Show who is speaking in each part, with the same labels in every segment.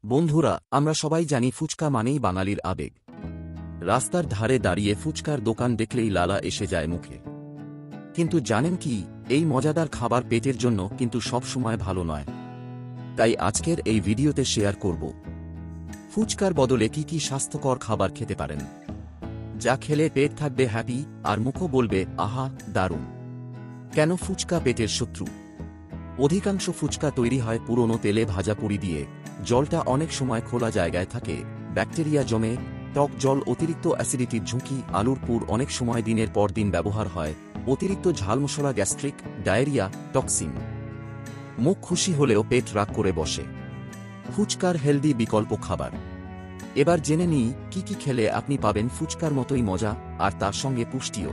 Speaker 1: বন্ধুরা, আমরা সবাই জানি ফুচকা মানেই বাঙালির আবেগ। রাস্তার ধারে দাঁড়িয়ে ফুচকার দোকান দেখলেই লালা এসে যায় মুখে। কিন্তু জানেন কি, এই মজাদার খাবার পেটের জন্য কিন্তু সব সময় ভালো নয়। তাই আজকের এই ভিডিওতে শেয়ার করব ফুচকার বদলে কি কি স্বাস্থ্যকর খাবার খেতে পারেন, যা খেলে পেট থাকবে হ্যাপি আর মুখও বলবে আহা দারুণ। কেন ফুচকা পেটের শত্রু? অধিকাংশ ফুচকা তৈরি হয় পুরনো তেলে ভাজা পুরি দিয়ে। জলটা অনেক সময় খোলা জায়গায় থাকে, ব্যাকটেরিয়া জমে, টক জল, অতিরিক্ত অ্যাসিডিটির ঝুঁকি। আলুর পুর অনেক সময় দিনের পর দিন ব্যবহার হয়, অতিরিক্ত ঝাল মশলা, গ্যাস্ট্রিক, ডায়রিয়া, টক্সিন। মুখ খুশি হলেও পেট রাগ করে বসে। ফুচকার হেলদি বিকল্প খাবার। এবার জেনে নিই কি কি খেলে আপনি পাবেন ফুচকার মতোই মজা আর তার সঙ্গে পুষ্টিও।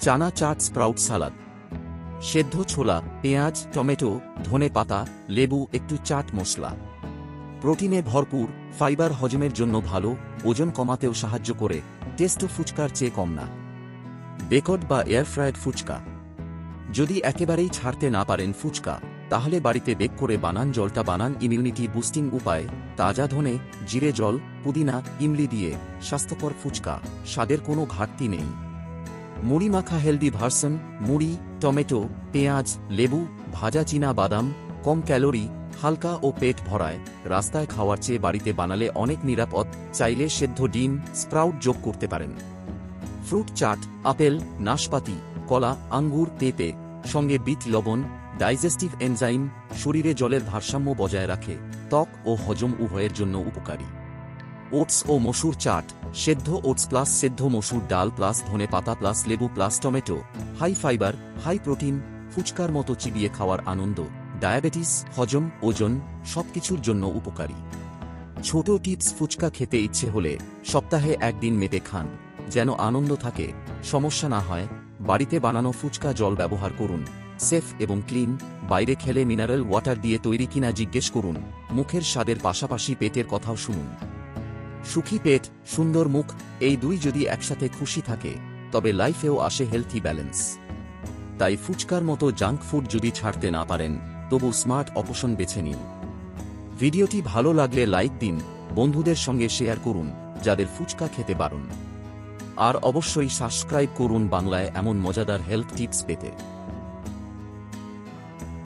Speaker 1: চানা চাট, স্প্রাউট সালাদ, সেদ্ধ ছোলা, পেঁয়াজ, টমেটো, ধনে পাতা, লেবু, একটু চাট মশলা। প্রোটিনে ভরপুর, ফাইবার হজমের জন্য ভালো, ওজন কমাতেও সাহায্য করে, টেস্টও ফুচকার চেয়ে কম না। বেকড বা এয়ারফ্রায়েড ফুচকা। যদি একেবারেই ছাড়তে না পারেন ফুচকা, তাহলে বাড়িতে বেক করে বানান। জলটা বানান ইমিউনিটি বুস্টিং উপায়। তাজা ধনে, জিরে জল, পুদিনা, ইমলি দিয়ে স্বাস্থ্যকর ফুচকা, স্বাদের কোনো ঘাটতি নেই। মুড়ি মাখা হেলদি ভার্সন। মুড়ি, টমেটো, পেঁয়াজ, লেবু, ভাজা চীনা বাদাম, কম ক্যালোরি, হালকা ও পেট ভরায়। রাস্তায় খাওয়ার চেয়ে বাড়িতে বানালে অনেক নিরাপদ। চাইলে সেদ্ধ ডিম, স্প্রাউট যোগ করতে পারেন। ফ্রুট চাট, আপেল, নাশপাতি, কলা, আঙ্গুর, পেঁপে, সঙ্গে বিট লবণ। ডাইজেস্টিভ এনজাইম, শরীরে জলের ভারসাম্য বজায় রাখে, ত্বক ও হজম উভয়ের জন্য উপকারী। ওটস ও মসুর চাট। সেদ্ধ ওটস প্লাস সেদ্ধ মসুর ডাল প্লাস ধনে পাতা প্লাস লেবু plus tomato. High fibre, high protein, ফুচকার মতো চিবিয়ে খাওয়ার আনন্দ। ডায়াবেটিস, হজম, ওজন সবকিছুর জন্য উপকারী। ছোট টিপস: ফুচকা খেতে ইচ্ছে হলে সপ্তাহে একদিন মেপে খান, যেন আনন্দ থাকে, সমস্যা না হয়। বাড়িতে বানানো ফুচকা জল ব্যবহার করুন, সেফ এবং ক্লিন। বাইরে খেলে মিনারেল ওয়াটার দিয়ে তৈরি কিনা জিজ্ঞেস করুন। মুখের স্বাদের পাশাপাশি পেটের কথাও শুনুন। সুখী পেট, সুন্দর মুখ, এই দুই যদি একসাথে খুশি থাকে, তবে লাইফেও আসে হেলথি ব্যালেন্স। তাই ফুচকার মতো জাঙ্ক ফুড যদি ছাড়তে না পারেন, তবু স্মার্ট অপশন বেছে নিন। ভিডিওটি ভালো লাগলে লাইক দিন, বন্ধুদের সঙ্গে শেয়ার করুন যাদের ফুচকা খেতে বারণ। আর অবশ্যই সাবস্ক্রাইব করুন বাংলায় এমন মজাদার হেলথ টিপস পেতে।